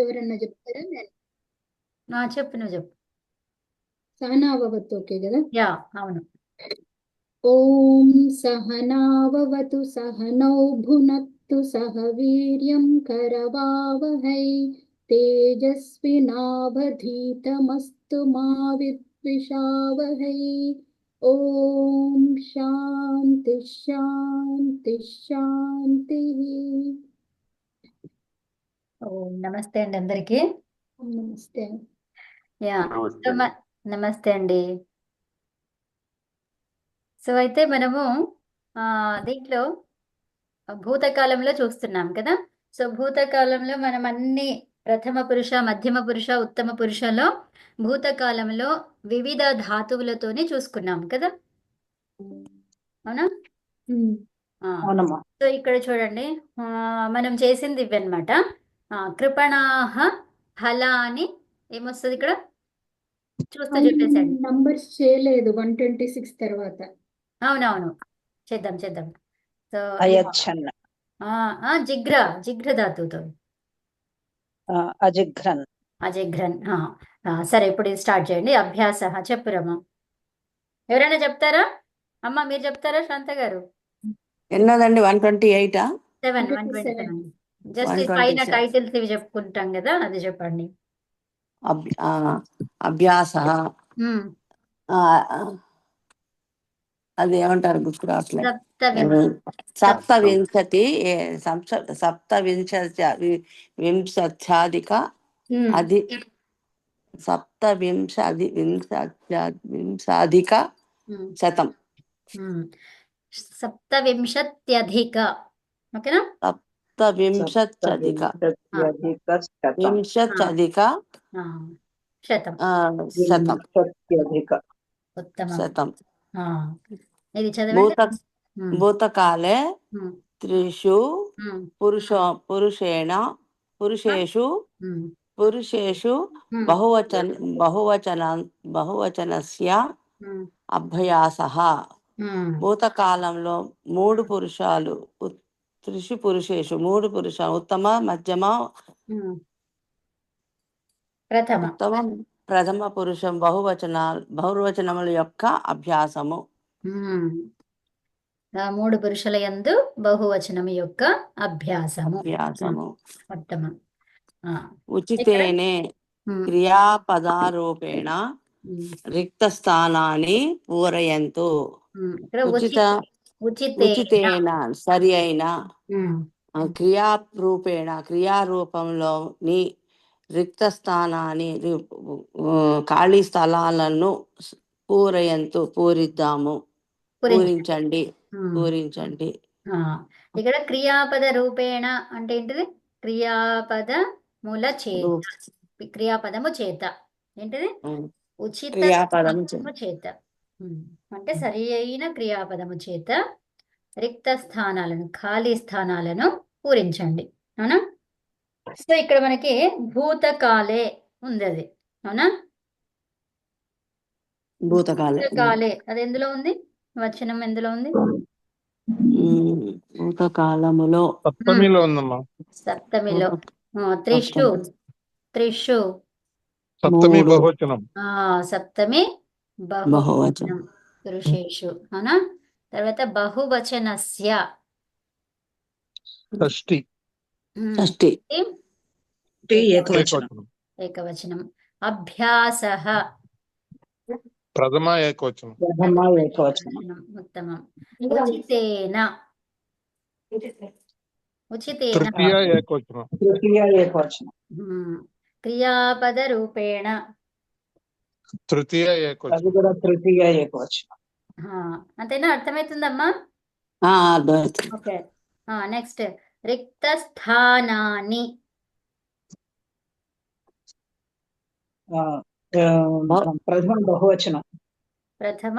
ఎవరన్నా చెప్తారా? చెప్పు, నువ్వు చెప్పు. సహనా భవతు. ఓకే కదా. యా, అవును. ఓం సహనావవతు సహనౌ భునత్తు సహ వీర్యం కరవావహై తేజస్వినావధీతమస్తు మా విద్విషావహై. ఓం శాంతి శాంతి శాంతి. నమస్తే అండి అందరికి. నమస్తే. యా. నమస్తే. నమస్తే అండి. సో అయితే మనము దీంట్లో భూతకాలంలో చూస్తున్నాం కదా. సో భూతకాలంలో మనం అన్ని ప్రథమ పురుష, మధ్యమ పురుష, ఉత్తమ పురుషలో భూతకాలంలో వివిధ ధాతువులతోనే చూసుకున్నాం కదా. అవునా? అవునమ్మా. సో ఇక్కడ చూడండి, మనం చేసింది ఇవన్నమాట. కృపణాహ హల అని ఏమొస్తుంది ఇక్కడ చూస్తూ చెప్పేసండి. నంబర్స్ చేయలేదు 126 తర్వాత. అవునవును, చేద్దాం చేద్దాం. సో అయచ్చన్న, జిఘ్ర ధాతువుతో అజిఘ్రన్. అజఘ్రన్. సరే, ఇప్పుడు ఇది స్టార్ట్ చేయండి. అభ్యాస చెప్పురమ్మా. ఎవరైనా చెప్తారా? అమ్మ మీరు చెప్తారా శాంత గారు? ఎన్నదండి? 128. 127. జస్ట్ ఈ పైన 127. టైటిల్స్ ఇవి చెప్పుకుంటాం కదా, అది చెప్పండి. అభ్యాస, ఉమ్. అది ఏమంటారు గుర్తు రావట్లేదు. సప్తవింశతి. వింశత్యాధిక అది వింశాధిక శతం. సప్తవింశత్యధిక. ఓకేనా? సప్తవింశత్యధిక శతం. ఉత్తమం. శతం. ఇది చదవండి. భూతకాలే త్రిషు పురుషేషు బహువచనస్య అభ్యాసః. భూతకాలంలో 3 పురుషాలు, త్రిషు పురుషేషు 3 పురుషాలు, ఉత్తమ, మధ్యమ, ప్రథమ పురుషం బహువచనముల యొక్క అభ్యాసము. 3 పురుషుల యందు బహువచనము యొక్క అభ్యాసము. ఉత్తమం. ఉచితేనే క్రియాపదారూపేణ రిక్త స్థానాన్ని పూరయంతు. ఉచితేన సరి అయిన క్రియారూపంలోని రిక్త స్థానాన్ని, ఖాళీ స్థలాలను పూరించండి. ఇక్కడ క్రియాపద రూపేణ అంటే ఏంటిది? క్రియాపదము చేత ఏంటిది? ఉచిత క్రియాపదము చేత అంటే సరి అయిన క్రియాపదము చేత రిక్త స్థానాలను, ఖాళీ స్థానాలను పూరించండి. అవునా? సో ఇక్కడ మనకి భూతకాలే ఉంది, అది అవునా? భూతకాలే అది ఎందులో ఉంది? వచనం ఎందులో ఉంది? భూతకాలములో సప్తమిలో ఉందమ్మా. సప్తమిలో. త్రిషు సప్తమి బహువచనం. సప్తమి బహువచనం. పురుషేషు. అవునా? తర్వాత బహువచనస్య షష్ఠి ఏకవచనం. అభ్యాసః ప్రథమ ఏకవచనం. ఉత్తమం. ఉచితేన తృతీయ ఏకవచనం. క్రియాపద రూపేణ తృతీయ ఏకవచనం. అంతేనా? అర్థమవుతుందమ్మా? ఓకే. నెక్స్ట్ రిక్త స్థానాన్ని. ప్రథమ బహువచనం. ప్రథమ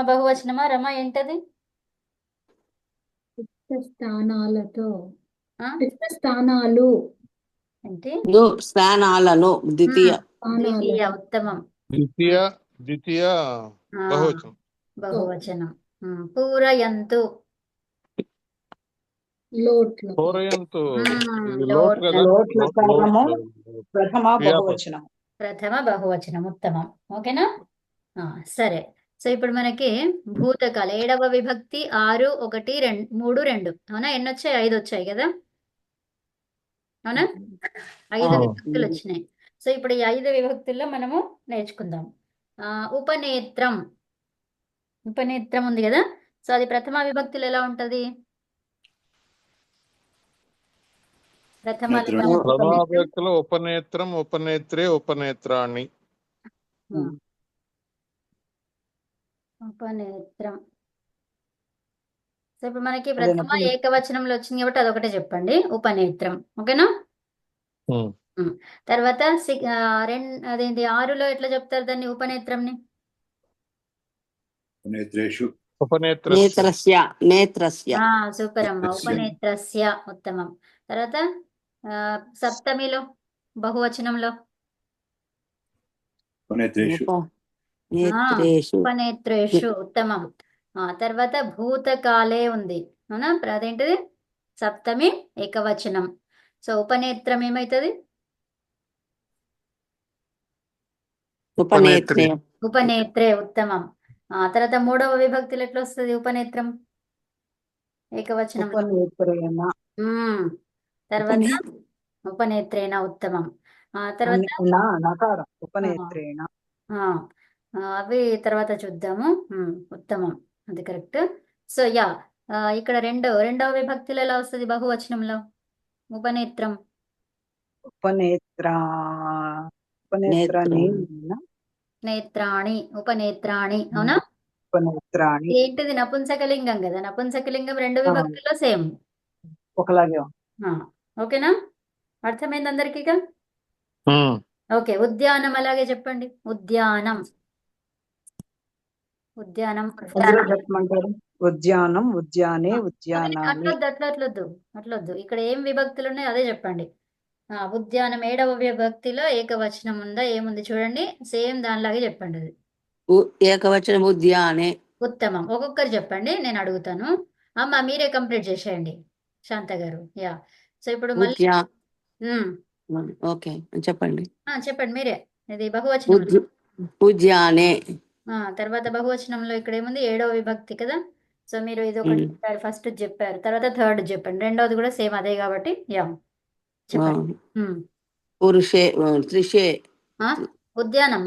బహువచనమా రమ? ఏంటది? స్థానాలతో స్థానాలు అంటే స్థానాలను. ద్వితీయ. ఉత్తమం. ద్వితీయ బహువచనం. పూరయంతు. లోట్లో పూరయంతు ఇది లోటు లోట్ కదా, లోట్ల కాలము ప్రథమ క్రియాపదం. బహువచనం. ప్రథమ బహువచనం ఉత్తమం. ఓకేనా? సరే. సో ఇప్పుడు మనకి భూతకాల 7వ విభక్తి 6, 1, 2, 3, 2 అవునా? ఎన్ని వచ్చాయి? 5 వచ్చాయి కదా, అవునా? 5 విభక్తులు వచ్చినాయి. సో ఇప్పుడు ఈ 5 విభక్తుల్లో మనము నేర్చుకుందాం. ఉపనేత్రం. ఉపనేత్రం ఉంది కదా, సో అది ప్రథమ విభక్తులు ఎలా ఉంటది? ప్రథమ ప్రథమ వ్యక్తిలో ఉపనేత్రం, ఉపనేత్రే, ఉపనేత్రాణి. ఉపనేత్రం. సో ఇప్పుడు మనకి ప్రథమ ఏకవచనంలో వచ్చింది కాబట్టి అదొకటే చెప్పండి, ఉపనేత్రం. ఓకేనా? తర్వాత అదేంటి 6లో ఎట్లా చెప్తారు దాన్ని ఉపనేత్రంని? నేత్రస్య. నేత్రస్య. సూపర్ అమ్మ, ఉపనేత్రస్య ఉత్తమం. తర్వాత సప్తమిలో బహువచనంలో ఉపనేత్రేషు ఉత్తమం. తర్వాత భూతకాలే ఉంది, అవునా? అదేంటిది? సప్తమి ఏకవచనం. సో ఉపనేత్రం ఏమైతుంది? ఉపనేత్రే. ఉపనేత్రే ఉత్తమం. తర్వాత 3వ విభక్తిలో ఎట్లా వస్తుంది ఉపనేత్రం ఏకవచనం? తర్వాత ఉపనేత్రేణ ఉత్తమం. తర్వాత ఉపనేత్రేణ. అవి తర్వాత చూద్దాము. ఉత్తమం, అది కరెక్ట్. సో ఇక్కడ రెండవ విభక్తిలో ఎలా వస్తుంది బహువచనంలో ఉపనేత్రం? నేత్రాణి, ఉపనేత్రాణి, అవునా? ఏంటిది? నపుంసకలింగం కదా, నపుంసకలింగం 2 విభక్తుల్లో సేమ్ ఒకలాగే. ఓకేనా? అర్థమైంది అందరికీ? ఓకే. ఉద్యానం అలాగే చెప్పండి. ఉద్యానం. ఉద్యానం. ఉద్యానం, ఉద్యానే, ఉద్యానాని. అట్లొద్దు. ఇక్కడ ఏం విభక్తులు ఉన్నాయో అదే చెప్పండి. ఉద్యానం 7వ విభక్తిలో ఏకవచనం ఉందా? ఏముంది చూడండి, సేమ్ దానిలాగే చెప్పండి. అది ఏకవచనం ఉద్యానే. ఉత్తమం. ఒక్కొక్కరు చెప్పండి, నేను అడుగుతాను. అమ్మ మీరే కంప్లీట్ చేసేయండి శాంత గారు. సో ఇప్పుడు మళ్ళీ ఓకే చెప్పండి. చెప్పండి మీరే. ఇది బహువచనం. ఉద్యానే. తర్వాత బహువచనంలో ఇక్కడ ఏముంది? 7వ విభక్తి కదా, సో మీరు ఇది ఒకటి చెప్పారు, ఫస్ట్ చెప్పారు, తర్వాత థర్డ్ చెప్పండి, రెండవది కూడా సేమ్ అదే కాబట్టి చెప్పండి. పురుషే, త్రిషే. ఉద్యానం.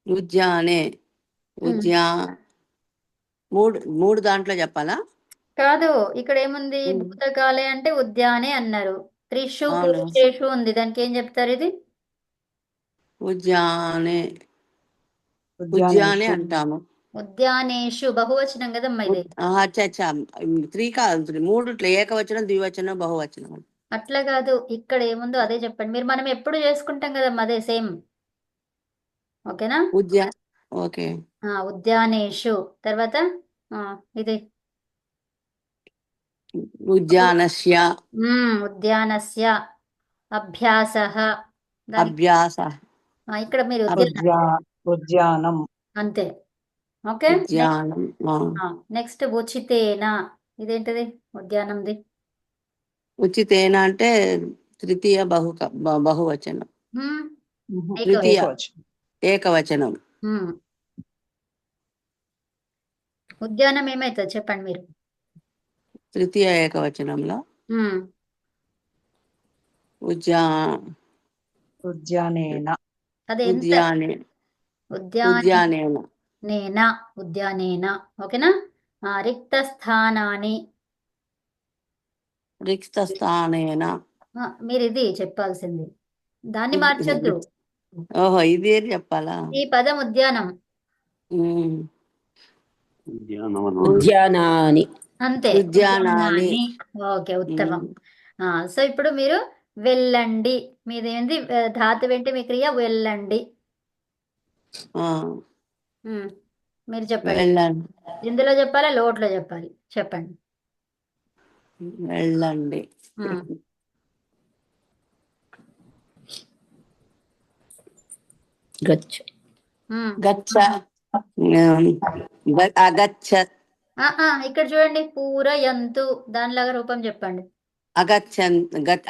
ఉద్యానే. మూడు దాంట్లో చెప్పాలా? కాదు, ఇక్కడ ఏముంది? భూతకాలే అంటే ఉద్యానే అన్నారు. త్రిషు పురుషేషు ఉంది, దానికి ఏం చెప్తారు? ఇది ఉద్యానే. ఉద్యానే అంటాము. ఉద్యానేషు బహువచనం కదమ్మా ఇది. అచ్చా, 3 కాదు, 3 ఏకవచనం, ద్వివచనం, బహువచనం. అట్లా కాదు, ఇక్కడ ఏముందో అదే చెప్పండి. మనం ఎప్పుడు చేసుకుంటాం కదమ్మా, అదే సేమ్. ఓకేనా? ఓకే. ఉద్యానేషు. తర్వాత ఇది ఉద్యానస్య. ఉద్యానస్య. అభ్యాసః. అభ్యాస. ఇక్కడ మీరు ఉద్యానం అంతే. ఓకే. ఉద్యానం. నెక్స్ట్ ఉచితేన. ఇదేంటిది? ఉద్యానంది. ఉచితేన అంటే తృతీయ బహువచనం. తృతీయ ఏకవచనం. ఉద్యానం ఏమైతుంది చెప్పండి మీరు? తృతీయ ఏకవచనంలో ఉద్యానేన. అదే ఉద్యానేన. ఓకేనా? రిక్త స్థానాన్ని. రిక్త స్థానేన. మీరు ఇది చెప్పాల్సింది, దాన్ని మార్చొద్దు. ఓహో, ఇదే చెప్పాలా? ఈ పదం ఉద్యానం. ఉద్యానాని. అంతే, ఉద్యానాని. ఓకే, ఉత్తమం. సో ఇప్పుడు మీరు వెళ్ళండి. మీదేంది ధాతు వెంట మీ క్రియ వెళ్ళండి. మీరు చెప్పండి. ఇందులో చెప్పాలా లోట్లో చెప్పాలి? చెప్పండి. వెళ్ళండి. గచ్చ. అగచ్చ. ఇక్కడ చూడండి, పూరయంతు దానిలాగా రూపం చెప్పండి.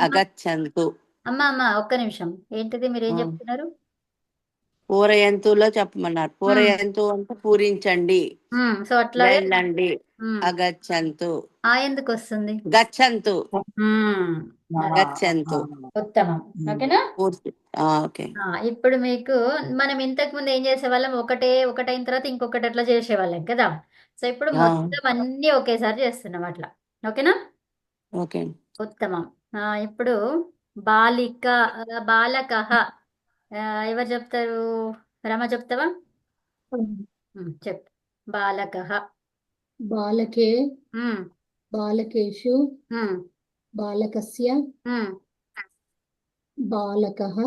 అగచ్చంతు. అమ్మా ఒక్క నిమిషం, ఏంటిది మీరు ఏం చెప్తున్నారు? పూరయంతులో చెప్పమన్నారు. పూరయంతు అంటే పూరించండి, సో అట్లాగే వెళ్ళండి. అగచ్చంతు, ఎందుకు వస్తుంది? గచ్చంతు, మ్మ్. గచ్చంతు. ఉత్తమం. ఓకేనా? పూర్తి. ఓకే. ఇప్పుడు మీకు మనం ఇంతకు ముందు ఏం చేసేవాళ్ళం, ఒకటైన తర్వాత ఇంకొకటి అట్లా చేసేవాళ్ళం కదా. సో ఇప్పుడు మొత్తం అన్ని ఒకేసారి చేస్తున్నాం అట్లా. ఓకేనా? ఓకే. ఉత్తమం. ఇప్పుడు బాలిక, బాలకః, ఎవరు చెప్తారు? రమ చెప్తావా? చెప్పు. బాలకః. బాలకే, బాలకేషు, బాలకస్య, బాలకః,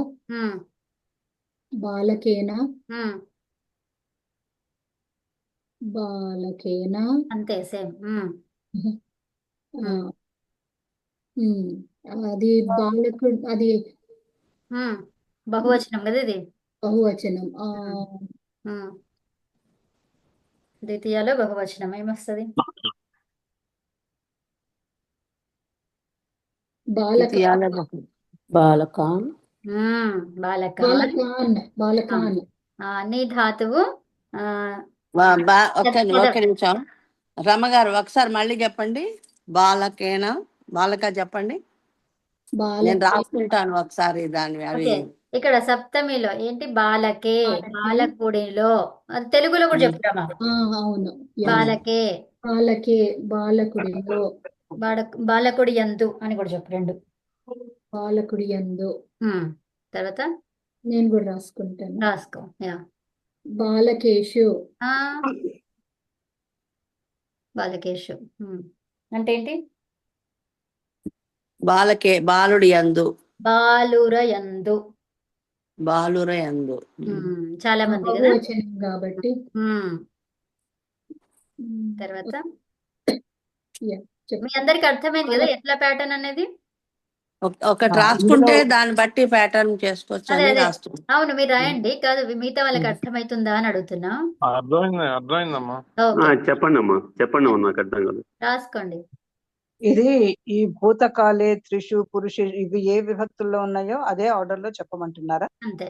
బాలకేన, బాలకేన. అంతే, సేమ్. అది బాలకుడు, అది బహువచనం కదా ఇది. బహువచనం. ద్వితీయాలో బహువచనం ఏమొస్తుంది? బాలకాన్. బాలకాన్. నీ ధాతువు ఒక్క నిమిషం రమగారు, ఒకసారి మళ్ళీ చెప్పండి. బాలకేనా, బాలక చెప్పండి. నేను రాసుకుంటాను ఒకసారి దాన్ని. అవి ఇక్కడ సప్తమిలో ఏంటి? బాలకే, బాలకుడిలో. అది తెలుగులో కూడా చెప్తామా? అవును. బాలకే, బాలకే, బాలకుడిలో. బాలకుడి యందు అని కూడా చెప్పు, రెండు. బాలకుడి యందు. తర్వాత నేను కూడా రాసుకుంటాను. రాసుకో. బాలకేషు. బాలకేషు అంటే ఏంటి? బాలకే, బాలుడి యందు. బాలురయందు. బాలురయందు. చాలా మంది కదా బహువచనం కాబట్టి. తర్వాత మీ అందరికి అర్థమైంది కదా ఎట్లా ప్యాటర్న్ అనేది? ఒకటి రాసుకుంటే దాన్ని బట్టి ప్యాటర్న్ చేసుకోవచ్చు అని రాస్తుంది. అవును, మీరు రాయండి. కాదు, మిగతా వాళ్ళకి అర్థమవుతుందా అని అడుగుతున్నా. అర్థమైందమ్మా. చెప్పండి అమ్మా, చెప్పండి అమ్మా, నాకు అర్థం కాదు. రాసుకోండి. ఇది ఈ భూతకాలే, త్రిషు, పురుషు, ఇవి ఏ విభక్తుల్లో ఉన్నాయో అదే ఆర్డర్ లో చెప్పమంటున్నారా? అంతే.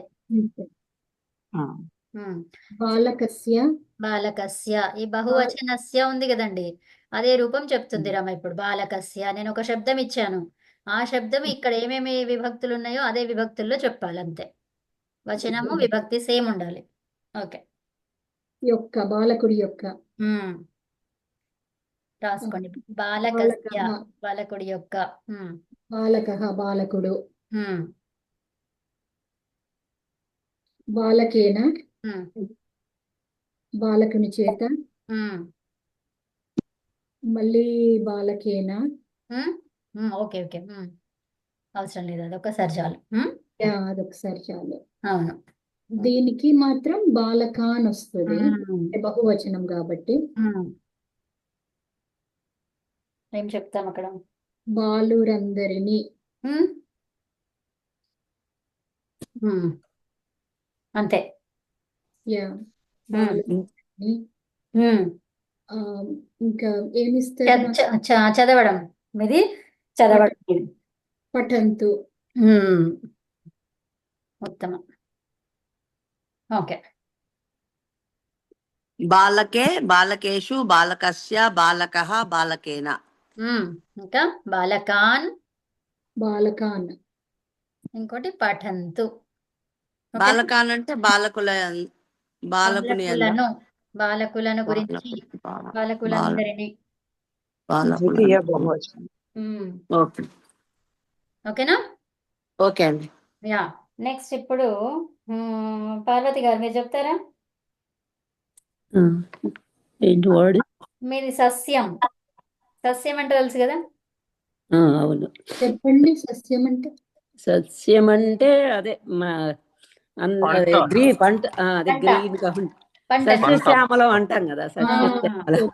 బాలకస్య, బాలకస్య. ఈ బహువచనస్య ఉంది కదండి, అదే రూపం చెప్తుంది రమ. ఇప్పుడు బాలకస్య నేను ఒక శబ్దం ఇచ్చాను, ఆ శబ్దం ఇక్కడ ఏమేమి విభక్తులు ఉన్నాయో అదే విభక్తుల్లో చెప్పాలి, అంతే. వచనము విభక్తి సేమ్ ఉండాలి. ఓకే. యొక్క, బాలకుడి యొక్క. రాసుకోండి. బాలకస్య, బాలకుడి యొక్క. బాలకః, బాలకుడు. బాలకేన, బాలకుని చేత. మళ్ళీ బాలకేన. ఓకే ఓకే, అవసరం లేదు, అది ఒకసారి చాలు. అదొకసారి చాలు. అవును. దీనికి మాత్రం బాలకాన్ వస్తుంది, బహువచనం కాబట్టి. ఏం చెప్తాం అక్కడ? బాలురందరినీ. అంతే. ఇంకా ఏమిస్తారు? చదవడం, మీది చదవడం. పఠంతు. ఉత్తమం. ఓకే. బాలకే, బాలకేషు, బాలకస్య, బాలకః, బాలకేన. ఇంకా బాలకాన్, బాలకాన్. ఇంకోటి పఠంతు. బాలకాన్ అంటే బాలకులను గురించి, బాలకులందరినీ. ఓకేనా? ఓకే అండి. నెక్స్ట్ ఇప్పుడు పార్వతి గారు మీరు చెప్తారా? ఏంటి వర్డ్? మీది సస్యం. సస్యం అంటే తెలుసు కదా? అవును, చెప్పండి. సస్యం అంటే? సస్యం అంటే అదే పంట, అదే గ్రీన్ గా సస్యశ్యామలం అంటాం కదా, సస్యశ్యామలం.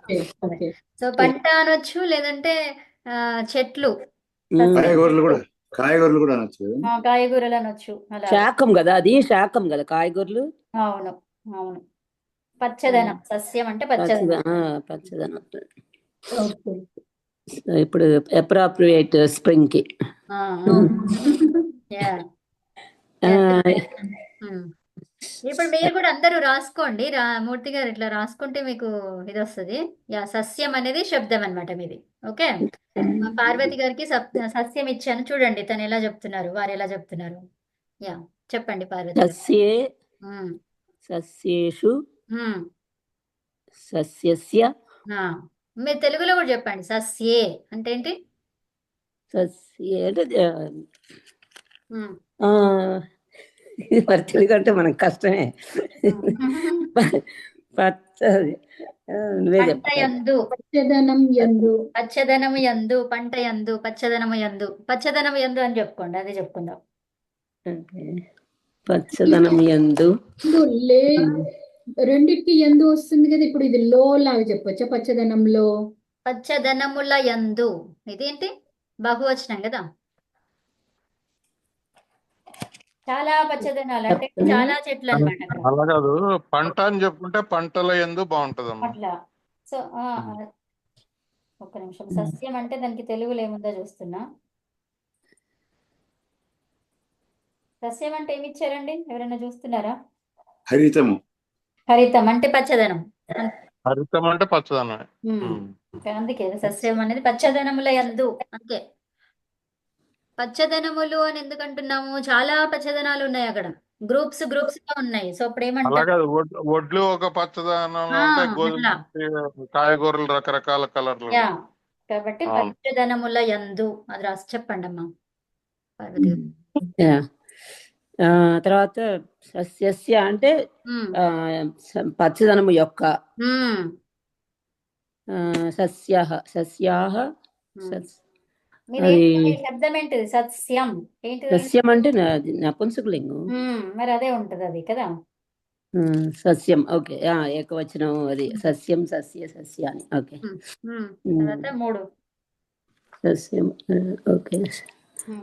సో పంట అనొచ్చు, లేదంటే చెట్లు, కాయగూరలు కూడా అనొచ్చు. కాయగూరలు అనొచ్చు. శాకం కదా, అది శాకం కదా కాయగూరలు. అవును అవును. పచ్చదనం, సస్యం అంటే పచ్చదనం. పచ్చదనం. ఓకే. ఇప్పుడు అప్రాప్రియేట్ స్ప్రింగ్ కి. యా ఆ, ఇప్పుడు మీరు కూడా అందరూ రాసుకోండి. మూర్తి గారు ఇట్లా రాసుకుంటే మీకు ఇది వస్తుంది. యా, సస్యం అనేది శబ్దం అన్నమాట మీది. ఓకే. పార్వతి గారికి సస్యం ఇచ్చాను, చూడండి తను ఎలా చెప్తున్నారు, వారు ఎలా చెప్తున్నారు. యా, చెప్పండి పార్వతి గారు. సస్యే ఉమ్, సస్యేషు ఉమ్, సస్యస్య ఆ. మీరు తెలుగులో కూడా చెప్పండి. సస్యే అంటే ఏంటి? సస్యే అంటే ఉమ్, ఇది మరి తెలుగు అంటే మనకు కష్టమే. పచ్చది నువ్వే పంట చెప్పాలి. యందు, పచ్చదనం యందు. పచ్చదనము యందు, పంట యందు, పచ్చదనము యందు, పచ్చదనము యందు అని చెప్పుకోండి, అదే చెప్పుకుందాం. ఓకే. పచ్చదనం యందు ఇందు లే రెండిటికి ఎందు వస్తుంది కదా, ఇప్పుడు ఇది లో లాగా చెప్పొచ్చా? పచ్చదనంలో. పచ్చదనముల యందు, ఇదేంటి బహువచనం కదా. చాలా పచ్చదనాలు అంటే చాలా చెట్లు అన్నమాట అక్కడ. అలా కాదు, పంట అని చెప్పుకుంటే పంటల యందు బాగుంటదమ్మా. అట్లా. సో ఒక్క నిమిషం. సస్యం అంటే దానికి తెలుగులో ఏముందో చూస్తున్నా. సస్యం అంటే ఏమి ఇచ్చారండి, ఎవరైనా చూస్తున్నారా? హరితము. హరితం అంటే పచ్చదనం. హరితం అంటే పచ్చదనమే. అందుకే సస్యం అనేది పచ్చదనముల యందు. అంతే. పచ్చదనములు అని ఎందుకు అంటున్నాము? చాలా పచ్చదనాలు ఉన్నాయి అక్కడ, గ్రూప్స్ గా ఉన్నాయి. సో అప్పుడు అలా ఏమంటాం? కాదు, వడ్లు ఒక పచ్చదనంలో ఉంటాయి, అట్లా. గోధుమ కాయగూరలు రకరకాల కలర్లు. యా, కాబట్టి అవును. పచ్చదనముల యందు అది రాసి చెప్పండి అమ్మా పార్వతి గారు. యా. తర్వాత సస్యస్య అంటే ఉమ్, పచ్చదనము యొక్క. ఉమ్, సస్యాహ సస్యాహ ఉమ్. మీరేంటి శబ్దం ఏంటిది? సస్యం ఏంటిది? సస్యం అంటే నపుంసకలింగం. మరి అదే ఉంటది అది కదా. సస్యం. ఓకే. ఏకవచనం అది. సస్యం సస్య సస్యాని. ఓకే. తర్వాత 3 సస్యం. ఓకే.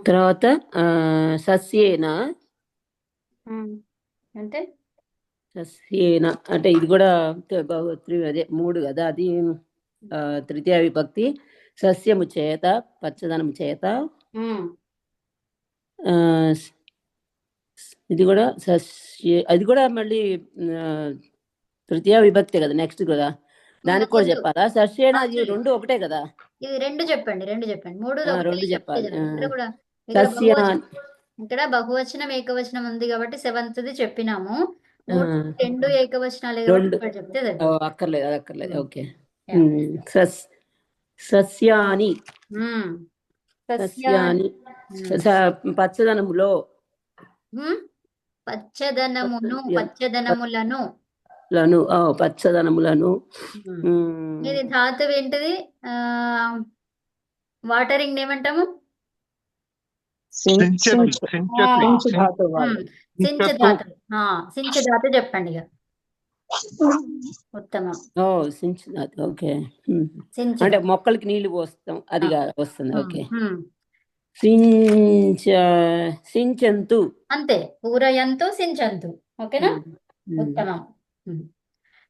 తర్వాత సస్యేన. అంటే సస్యేన అంటే ఇది కూడా అదే 3 కదా, అది తృతీయ విభక్తి. సస్యము చేత, పచ్చదనము చేత. ఇది కూడా అది కూడా మళ్ళీ తృతీయ విభక్తి కదా, నెక్స్ట్ కదా, దానికి కూడా చెప్పాలా? సస్యేన అది 2 ఒకటే కదా. ఇది 2 చెప్పండి, 2 చెప్పండి. 3 2 చెప్పాలి. ఇక్కడ ఇక్కడ బహువచనం ఏకవచనం ఉంది కాబట్టి 7th చెప్పినాము. 2 ఏకవచనాలే కాబట్టి ఇక్కడ చెప్తే సరిపోతుంది. అక్కర్లేదు, అది అక్కర్లేదు. ఓకే. సస్యాని. సస్యాని పచ్చదనములో. పచ్చదనమును, పచ్చదనములను. పచ్చదనములను. ఇది ధాతువు ఏంటిది? వాటరింగ్ ఏమంటాము? సించు ధాతు చెప్పండి ఇక. ఉత్తమం. సించు ధాతు. ఓకే. అంటే మొక్కలకి నీళ్లు పోస్తాం, అది వస్తుంది. ఓకే. సించంతు. అంతే. పూరయంతు సించంతు. ఓకేనా? ఉత్తమం.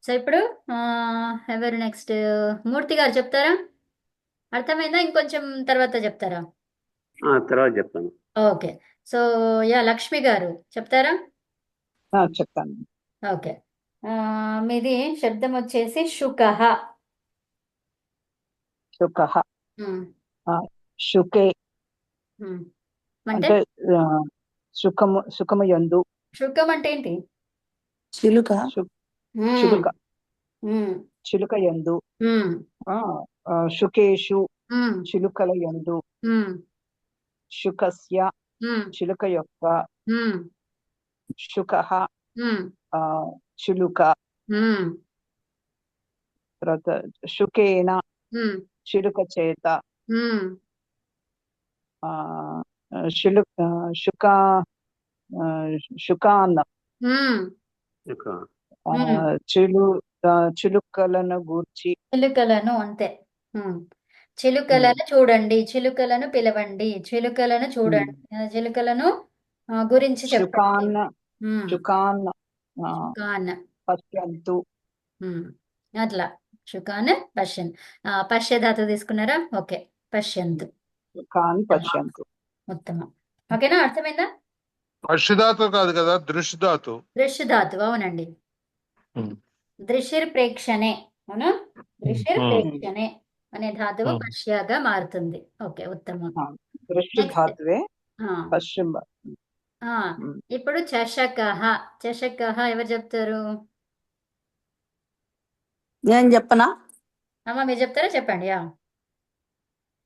సో ఇప్పుడు ఎవరు నెక్స్ట్? మూర్తి గారు చెప్తారా? అర్థమైందా? ఇంకొంచెం తర్వాత చెప్తారా? తర్వాత చెప్తాను. ఓకే. సో లక్ష్మి గారు చెప్తారా? చెప్తాను. ఓకే. మీది శబ్దం వచ్చేసి శుకః. శుకః. శుకే అంటే శుకము యందు. శుకం అంటే ఏంటి? చిలుక. చిలుక యందు. శుకేషు చిలుకల యందు. శుకస్య చిలుక యొక్క. శుకః చిలుక. తర్వాత శుకేన చిలుక చేత. శుకాన్న చిలుకలను గూర్చి. చిలుకలను. అంతే. చిలుకలను చూడండి, చిలుకలను పిలవండి, చిలుకలను చూడండి, చిలుకలను గురించి చెప్పండి. శుకాన్న పశ్యంతు. అట్లా శుకాన్ పశ్యన్. పశ్య ధాతు తీసుకున్నారా? ఓకే, పశ్యంతు. కాన్ పశ్యంతు. ఉత్తమం. ఓకేనా, అర్థమైందా? పశ్చిధాతు కాదు కదా, దృశ్ధాతు. దృశ్య ధాతు, అవునండి. దృశ్యర్ ప్రేక్షణే, అవునా? దృశ్యర్ ప్రేక్షణే అనే ధాతువు పశ్యగా మారుతుంది. ఓకే, ఉత్తమం. దృశ్య నెక్స్ట్ ధాతువే పశ్చిమ. ఇప్పుడు చషకః. చషకః ఎవరు చెప్తారు? నేను చెప్పనా? అమ్మ మీరు చెప్తారా? చెప్పండి.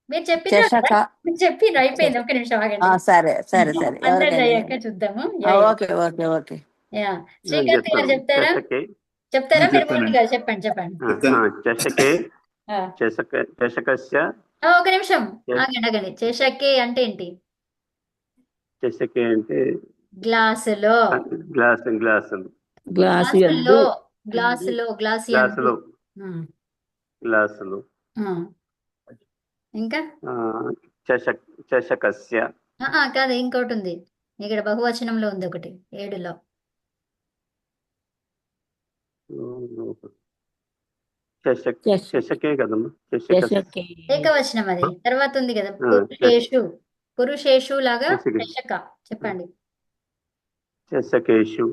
మీరు చెప్పినా చషక. మీరు చెప్పిన అయిపోయింది. ఒక నిమిషం ఆగండి. సరే సరే సరే, అందరిది ఎవరికైనా అయ్యాక చూద్దాము. Okay okay okay. శ్రీకాంత్ గారు చెప్తారా? చెప్తారా? మీరు మూర్తి గారు చెప్పండి. చషకే చషకస్య. ఒక నిమిషం ఆగండి. చేషకే అంటే ఏంటి? చషకే అంటే గ్లాసులో. గ్లాసులు గ్లాసులో గ్లాసులో గ్లాసు గ్లాసులు గ్లాసులు. ఇంకా చషకస్య కాదు, ఇంకోటి ఉంది ఇక్కడ, బహువచనంలో ఉంది ఒకటి 7లో. చషకే కదమ్మా, ఏకవచనం అది. తర్వాత ఉంది కదా పురుషేషు. పురుషేషు లాగా చషక చెప్పండి. చషకేషు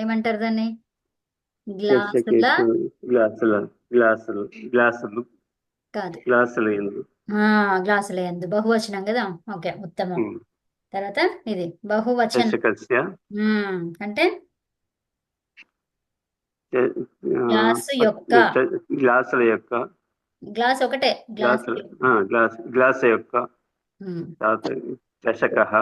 ఏమంటారు దాన్ని? గ్లాసుల గ్లాసులు కాదు, గ్లాసులు యందు. గ్లాసుల యందు బహువచనం కదా. ఓకే, ఉత్తమం. తర్వాత ఇది బహువచనం చషకస్య అంటే గ్లాసు యొక్క. గ్లాసుల యొక్క. గ్లాస్ ఒకటే, గ్లాస్ యొక్క. చషకః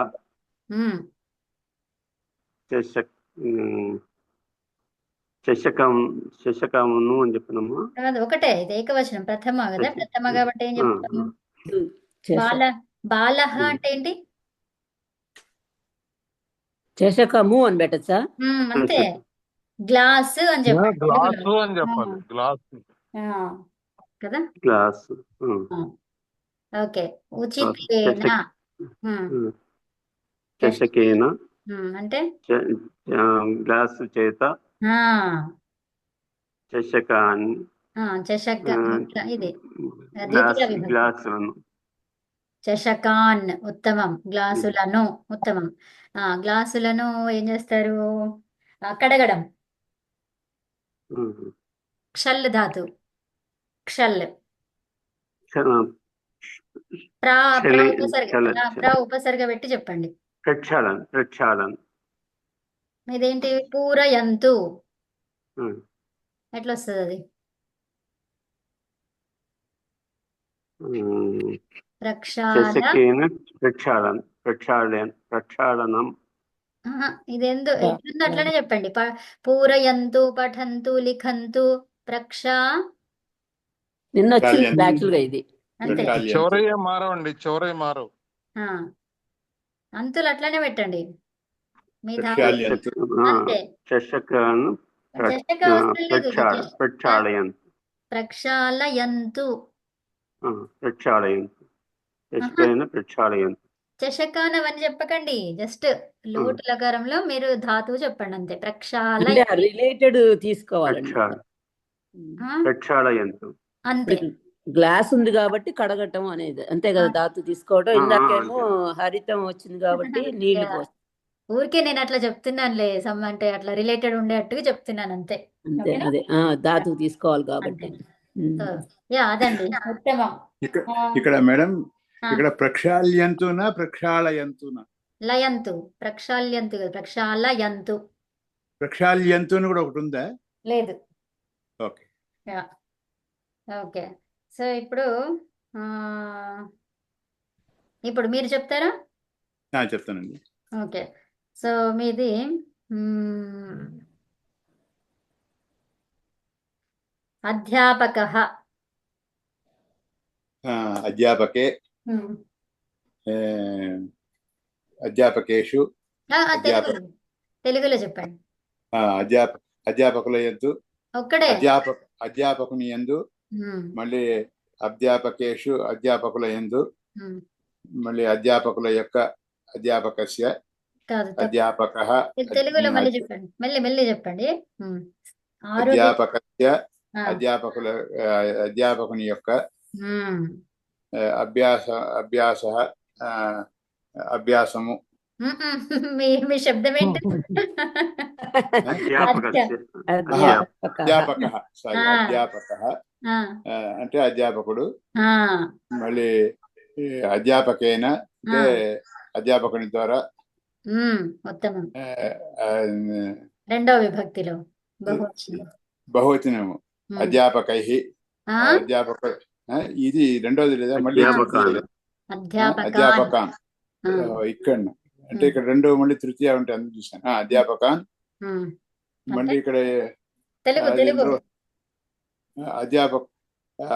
చషకమును అని చెప్పినమ్మా. కాదు, ఒకటే, ఇది ఏకవచనం, ప్రథమ కదా. ప్రథమ కాబట్టి ఏం చెప్తాము? బాలహ అంటే ఏంటి? చషకము అని పెట్టచ్చా? అంతే, గ్లాస్ అని చెప్పండి. గ్లాసు అని చెప్పాలి. గ్లాసు కదా. గ్లాస్. ఓకే, ఉచితేన. చషకేన అంటే గ్లాసు చేత. చషకాన్ని చషక ఇది ద్వితీయ విభక్తి. గ్లాసులను. చషకాన్ ఉత్తమం. గ్లాసులను ఉత్తమం. గ్లాసులను ఏం చేస్తారు? కడగడం. క్షల్ ధాతు. క్షల్ ఉపసర్గ పెట్టి చెప్పండి. ప్రక్షాళన్. ఇదేంటి? పూరయంతు. ఎట్లా వస్తుంది అది? ప్రక్షాళనం. ఇదేందో ఎట్లుందో అట్లనే చెప్పండి. పూరయంతు, పఠంతు, లిఖంతు. నిన్న వచ్చింది యాక్చువల్గా ఇది. అంతే, చివరయ్యే మారవండి, చివరయ్యే మారవు. అంతులు అట్లనే పెట్టండి. మీ అంతే. చషకాను ప్రక్షాళయంతు. ప్రక్షాళయంతు. ప్రక్షాళయంతు. చషకాన్ అవన్నీ చెప్పకండి. జస్ట్ లోటు లకారంలో మీరు ధాతువు చెప్పండి అంతే. ప్రక్షాళ రిలేటెడ్ తీసుకోవాలండి. ప్రక్షాళయంతు అంతే. గ్లాస్ ఉంది కాబట్టి కడగటం అనేది అంతే కదా, ధాతు తీసుకోవటం. ఇందాకేమో హరితం వచ్చింది కాబట్టి నీళ్లు పోస్తాం. ఊరికే నేను అట్లా చెప్తున్నానులే, అంటే అట్లా రిలేటెడ్ ఉండేట్టుగా చెప్తున్నాను అంతే. అంతే, అదే ధాతు తీసుకోవాలి కాబట్టి. అదండి ఉత్తమం. ఇక్కడ మేడం, ఇక్కడ ప్రక్షాళ్యంతునా ప్రక్షాళయంతునా? లయంతు. ప్రక్షాళ్యంతు కదా, ప్రక్షాళయంతు. ప్రక్షాళ్యంతు అని కూడా ఒకటి ఉందా? లేదు. Okay okay. సో ఇప్పుడు మీరు చెప్తారా? చెప్తానండి. ఓకే. సో మీది అధ్యాపకః. అధ్యాపకే అధ్యాపకేషు. తెలుగులో చెప్పండి. అధ్యాపకుల యందు ఒక్కడే. అధ్యాపకుని యందు, మళ్ళీ అధ్యాపకేషు అధ్యాపకుల యందు, మళ్ళీ అధ్యాపకుల యొక్క అధ్యాపకస్య అధ్యాపకః. తెలుగులో మళ్ళీ చెప్పండి, మెల్లి చెప్పండి. ఆరోగ్య అధ్యాపకస్య ఆ, అధ్యాపకుని యొక్క ఉమ్, అభ్యాస అభ్యాసము మీ శబ్దం ఏంటి? అధ్యాపకస్య అధ్యాపక సారీ ఆ. అధ్యాపక ఆ, అంటే అధ్యాపకుడు, ఆ, మళ్ళీ ఈ అధ్యాపకేన అంటే అధ్యాపకుని ద్వారా ఉత్తమం. ఆ, ఆ, రెండవ విభక్తిలో బహువచనం. బహువచనము ఉమ్. అధ్యాపకై ఆ, అధ్యాపక ఇది రెండోది లేదా మళ్ళీ అధ్యాపకాలు. అధ్యాపకాన్. అధ్యాపకాన్ ఆ, ఇక్కడ అంటే ఇక్కడ రెండు మళ్ళీ తృతీయ ఉంటాయి అందుకు చూసాను. అధ్యాపకాన్ ఉమ్. మళ్ళీ ఇక్కడ తెలుగు అది తెలుగు రెండో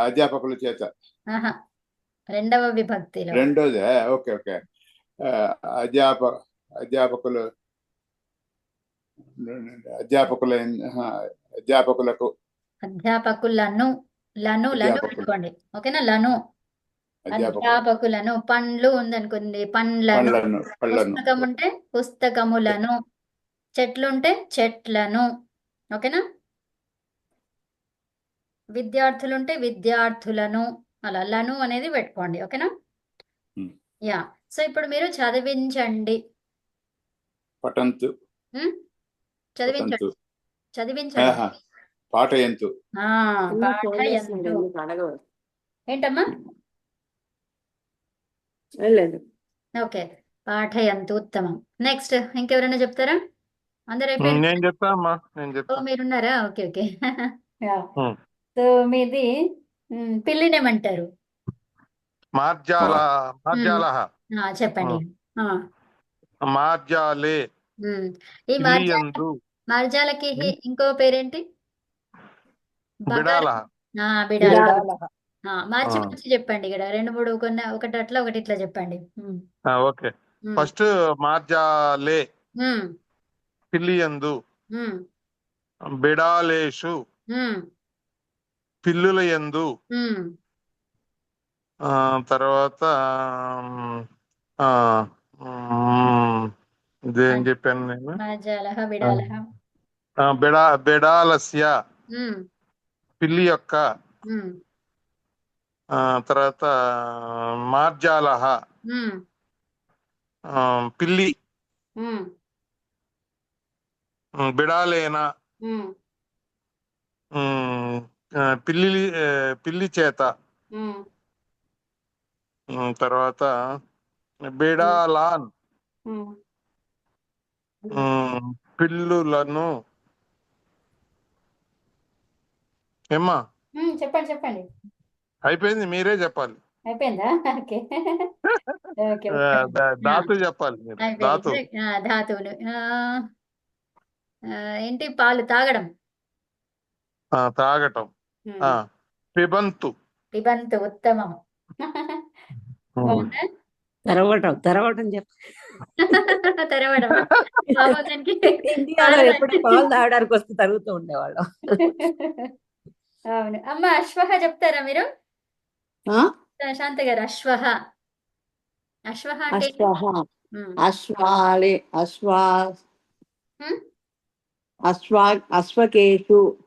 అధ్యాపకుల చేత ఆహా, రెండవ విభక్తిలో రెండోది ఓకే ఓకే అధ్యాపకులు అధ్యాపకులకు అధ్యాపకులను లను అధ్యాపకులు. పెట్టుకోండి. ఓకేనా? లను అధ్యాపకులు అధ్యాపకులను. పండ్లు ఉందనుకోండి, పండ్లను. పళ్ళను పుస్తకం ఉంటే పుస్తకములను. చెట్లుంటే చెట్లను. ఓకేనా? విద్యార్థులుంటే విద్యార్థులను. అలా లను అనేది పెట్టుకోండి. ఓకేనా? ఉమ్. యా. సో ఇప్పుడు మీరు చదివించండి. పఠంతు చదివించండి. పఠంతు చదివించండి. పాఠయంతు ఆ, పాఠయంతు. ఏంటమ్మా? లేదు. ఓకే, పాఠయంతు. ఉత్తమం. నెక్స్ట్ ఇంకెవరైనా చెప్తారా? అందరు అయిపోయింది? నేను చెప్తా అమ్మా, నేను ఓ, చెప్తా. మీరున్నారా? Okay okay. ఉమ్. సో మీది పిల్లినేమంటారు? మార్జాల చెప్పండి. మార్జాలే ఈ పిల్లియందు మార్జాలకి ఇంకో పేరేంటి? బిడాల బిడాల. బిడాలః. మార్చి ఆ. మార్చి చెప్పండి. ఇక్కడ రెండు మూడు కొన్ని, ఒకటి అట్లా ఒకటి ఇట్లా చెప్పండి. ఓకే. ఫస్ట్ మార్జాలే ఉమ్, పిల్లియందు, ఉమ్, బిడాలేషు ఉమ్, పిల్లుల యందు, ఉమ్. తర్వాత ఆ, ఇదేం చెప్పాను నేను? మార్జాలః బిడాలః. బిడాలస్య ఉమ్, పిల్లి యొక్క, ఉమ్, తర్వాత మార్జాలః ఉమ్, పిల్లి, ఉమ్, బిడాలేన ఉమ్, పిల్లి చేత, ఉమ్, తర్వాత బిడాలాన్ ఉమ్. పిల్లులను. ఏమ్మా చెప్పండి చెప్పండి. అయిపోయింది, మీరే చెప్పాలి. అయిపోయిందా? Okay okay. ధాతు చెప్పాలి మీరు. ధాతు ధాతువులు. ఏంటి? పాలు తాగడం. తాగటం. పిబంతు. పిబంతు. ఉత్తమం. బాగుందా? తెరవటం చెప్ప తెరవడం. పాపం దానికి ఇండియాలో ఎప్పుడు పాలు తాగడానికి వస్తే తరుగుతూ ఉండేవాళ్ళం. అవును. అమ్మ, అశ్వహ చెప్తారా మీరు? శాంత గారు, అశ్వహ. అశ్వహ అంటే ఏంటి? అశ్వకేషు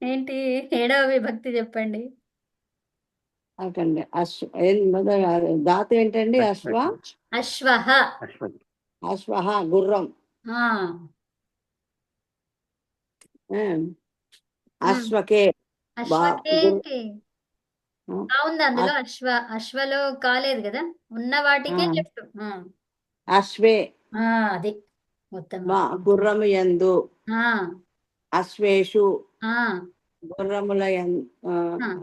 ఏంటి? ఏడవ విభక్తి చెప్పండి. అటండి ధాతు ఏంటండి? అశ్వహ. అశ్వహ గుర్రం. అశ్వకే అశ్వకే ఏంటి? బాగుంది. అందులో అశ్వలో కాలేదు కదా, ఉన్న వాటికే చెప్పు. అశ్వే అది మొత్తం. గుర్రము యందు, అశ్వేషు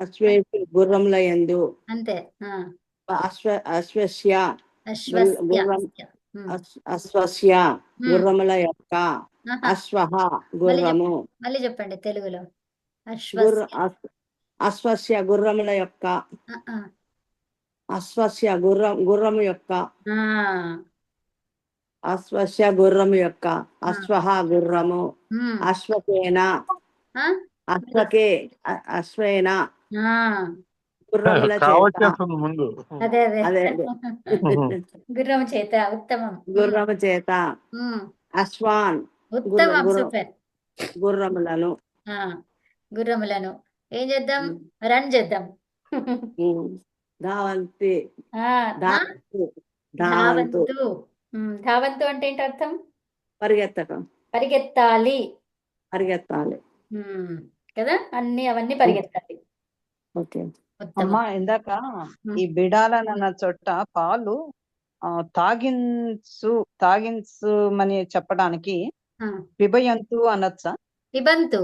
అశ్వేషు గుర్రముల యందు, అంతే. అశ్వస్య అశ్వస్య గుర్రముల యొక్క, అశ్వహ గుర్రము. మళ్ళీ చెప్పండి తెలుగులో. అశ్వస్య గుర్రముల యొక్క, అశ్వస్య గుర్రము యొక్క, అశ్వస్య గుర్రము యొక్క, అశ్వహ గుర్రము, అశ్వకేన అశ్వేన గుర్రముల చేత. కావచ్చేస్తుంది ముందు. అదే అదే గుర్రము చేత. ఉత్తమం. గుర్రము చేత. అశ్వాన్ ఉత్తమం. సూపర్. గుర్రములను. ఆ, గుర్రములను ఏం చేద్దాం? రన్ చేద్దాం. ధావంతి. ఆ, ఆ, ధావంతు. ధావంతు. ధావంతు. ధావంతు అంటే ఏంటి అర్థం? పరిగెత్తటం. పరిగెత్తాలి. పరిగెత్తాలి. కదా, అవన్నీ పరిగెత్తాలి. ఓకే. ఉత్తమం. అమ్మా ఇందాక ఈ బిడాలనన్న చోట పాలు తాగించమని చెప్పడానికి ఆ, పిబయంతు అనొచ్చా? పిబంతు.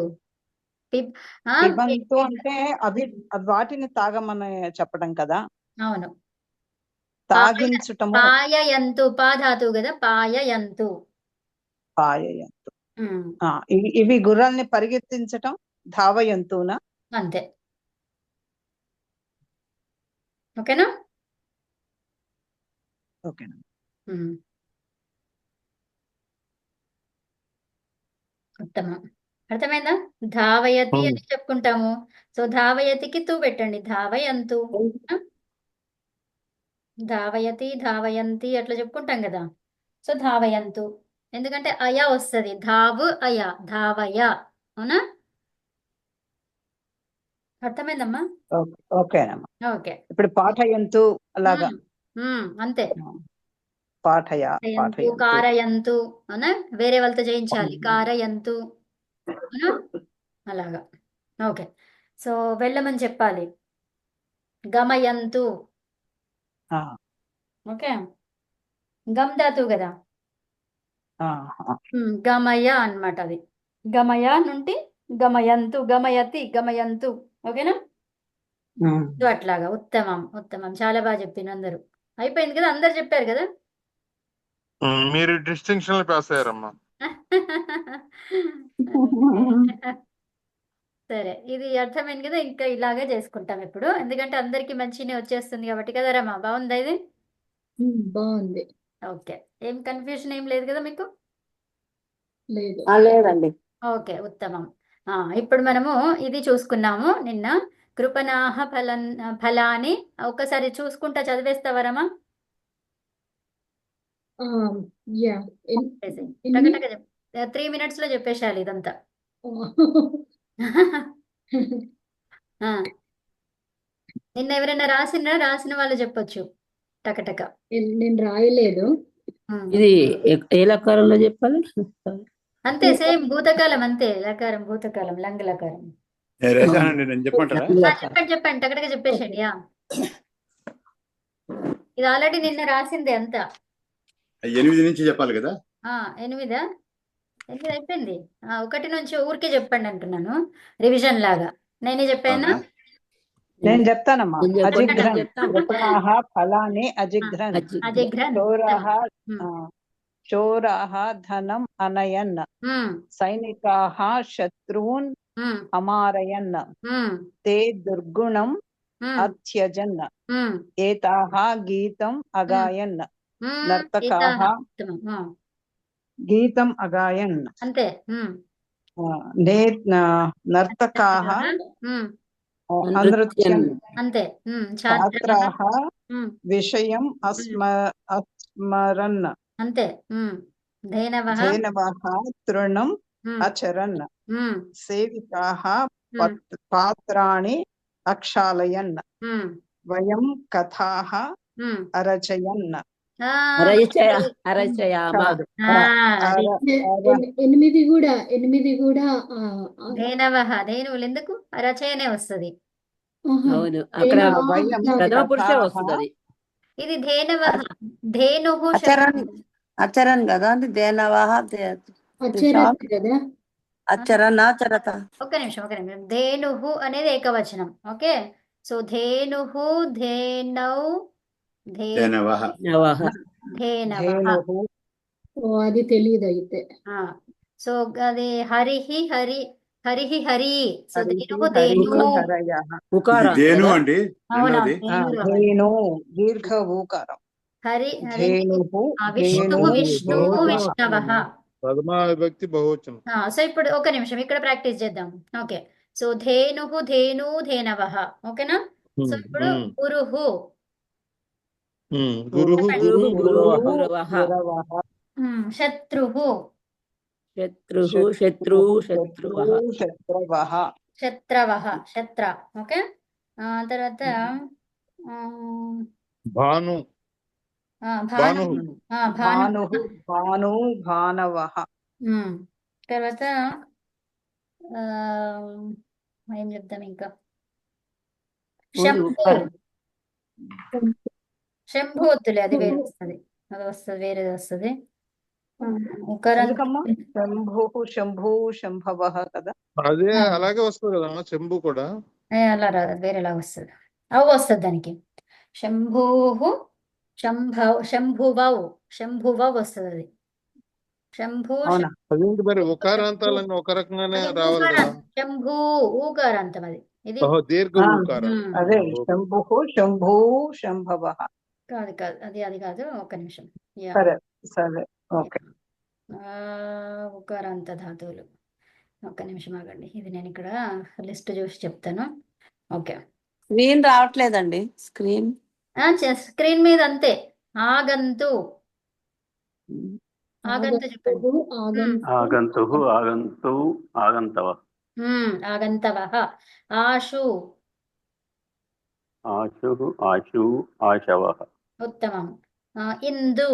పిబంతు అంటే అవి వాటిని తాగమని చెప్పడం కదా. అవును. తాగించటము. పాయయంతు. పా ధాతువు కదా, పాయయంతు. పాయయంతు. ఇవి గుర్రాల్ని పరిగెత్తించటం ధావయంతునా? అంతే. ఓకేనా? ఓకేనా. ఉత్తమం. అర్థమైందా? ధావయతి అని చెప్పుకుంటాము. సో ధావయతికి తూ పెట్టండి. ధావయంతు. ధావయతి, ధావయంతి అట్లా చెప్పుకుంటాం కదా. సో ధావయంతు, ఎందుకంటే అయ వస్తుంది. ధావు అయ, ధావయ. అవునా? అర్థమైందమ్మా? ఓకేనమ్మా. ఓకే. ఇప్పుడు పాఠయంతు అలాగా. అంతే. పాఠయంతు. కారయంతు. అవునా? వేరే వాళ్ళతో చేయించాలి. కారయంతు. అవునా? అలాగా. ఓకే. సో వెళ్ళమని చెప్పాలి. గమయంతు. ఓకే. గమ్ ధాతువు కదా. గమయ అన్నమాట అది. గమయ నుండి గమయంతు, గమయతి, గమయంతు. ఓకేనా? సో అట్లాగా. ఉత్తమం, ఉత్తమం. చాలా బాగా చెప్పిన అందరూ. అయిపోయింది కదా, అందరు చెప్పారు కదా. మీరు డిస్టింక్షన్ పాస్ అయ్యారమ్మా. సరే, ఇది అర్థమైంది కదా. ఇంకా ఇలాగే చేసుకుంటాం ఇప్పుడు, ఎందుకంటే అందరికి మంచినే వచ్చేస్తుంది కాబట్టి కదా. రమా, బాగుందా ఇది? బాగుంది. ఓకే. ఏం కన్ఫ్యూజన్ ఏం లేదు కదా మీకు? లేదు. లేదండి. ఓకే, ఉత్తమం. ఇప్పుడు మనము ఇది చూసుకున్నాము నిన్న. కృపణాహ ఫలాని ఒక్కసారి చూసుకుంటా చదివేస్తావా రమా? యా. 3 minutes లో చెప్పేశాలి ఇదంతా. నిన్న ఎవరైనా రాసిన వాళ్ళు చెప్పొచ్చు టకటక. నేను రాయలేదు. ఇది ఏ లకారంలో చెప్పాలి? అంతే, సేమ్ భూతకాలం అంతే. లకారం, భూతకాలం, లంగ లకారం. నేను చెప్పమంటారా? చెప్పండి టకటక చెప్పేసేయండి. ఇది ఆల్రెడీ నిన్న రాసిందే అంతా. 8 నుంచి చెప్పాలి కదా. 8 అయిపోయింది. 1 నుంచి ఊరికే చెప్పండి అంటున్నాను, రివిజన్ లాగా. నేనే చెప్పానా? నేను చెప్తానమ్మా. అజిఘ్రన్ కృపణాహ ఫలాని అజిఘ్రన్. చోరాహ ధనం అనయన్. సైనికాః శత్రూన్ అమారయన్. తే దుర్గుణం అత్యజన్. ఏతాః గీతం అగాయన్. నర్తకాః గీతం అగాయన్. అంతే. నర్తకాః అనృత్యన్. అంతే. ఛాత్రాః విషయం అస్మరన్. అంతే. ధేనవః తృణం అచరన్. సేవికాః పాత్రాణి అక్షాళయన్. వయం కథాః అరచయన్. 8 కూడా ధేనవః. ధేనువులు ఎందుకు? అరచయనే వస్తుంది. అవును, అక్కడ ప్రథమ పురుషే వస్తుంది. ఇది ధేనవః. ధేనుః అచరన్ కదా అండి. ధేనవః కదా. అచరన్ ఆచరత. ఒక్క నిమిషం. ధేనుః అనేది ఏకవచనం. ఓకే. సో ధేనుః, ధేనౌ, ధేనవః. అది తెలియదు అయితే. సో అది హరిహి, హరి. సో ధేనుః, ధేను అండి. దీర్ఘ ఊకారం. హరి, విష్ణువు, విష్ణవః. ప్రథమా విభక్తి బహువచనం. సో ఇప్పుడు ఒక నిమిషం ఇక్కడ ప్రాక్టీస్ చేద్దాం. ఓకే. సో ధేనుః, ధేను, ధేనవః. ఓకేనా? సో ఇప్పుడు గురుః. గురుః, శత్రుః. శత్రుః శత్రు శత్రుః శత్రువః శత్రుః శత్రవః శత్ర ఓకే. తర్వాత ఆ, భాను భాను భాను భాను భాను భానవః తర్వాత ఆ, ఏం చెప్దాం ఇంకా శంభు శంభు వద్దులే, అది వేరే వస్తుంది, అది వస్తుంది, వేరేది వస్తుంది. ఉకారం ఎందుకమ్మా శంభు శంభవః కదా. అదే అలాగే వస్తుంది కదమ్మా చెంబు కూడా. అలా రాదు, అది వేరేలా వస్తుంది. అవు వస్తుంది దానికి. శంభు శంభువౌ వస్తుంది అది. శంభు అవునా అదేంటి మరి ఉకారాంతాలన్నీ ఒక రకంగానే రావాలి కదా. శంభు ఊకారాంతం అది. ఇది ఓహో దీర్ఘ ఉకారం. అదే శంభు శంభవః. కాదు కాదు, అది కాదు, ఒక్క నిమిషం. యా సరే సరే ఓకే. ఉకారాంత ధాతువులు. ఒక్క నిమిషం ఆగండి, ఇది నేను ఇక్కడ లిస్ట్ చూసి చెప్తాను. ఓకే. స్క్రీన్ రావట్లేదండి. స్క్రీన్ స్క్రీన్ మీద అంతే. ఆగంతు ఆగంతు చెప్పండి. ఆగంతుః ఆగంతు ఆగంతవః ఆగంతవః. ఆశు ఆశుః ఆశు ఆశవః ఉత్తమం. ఇందు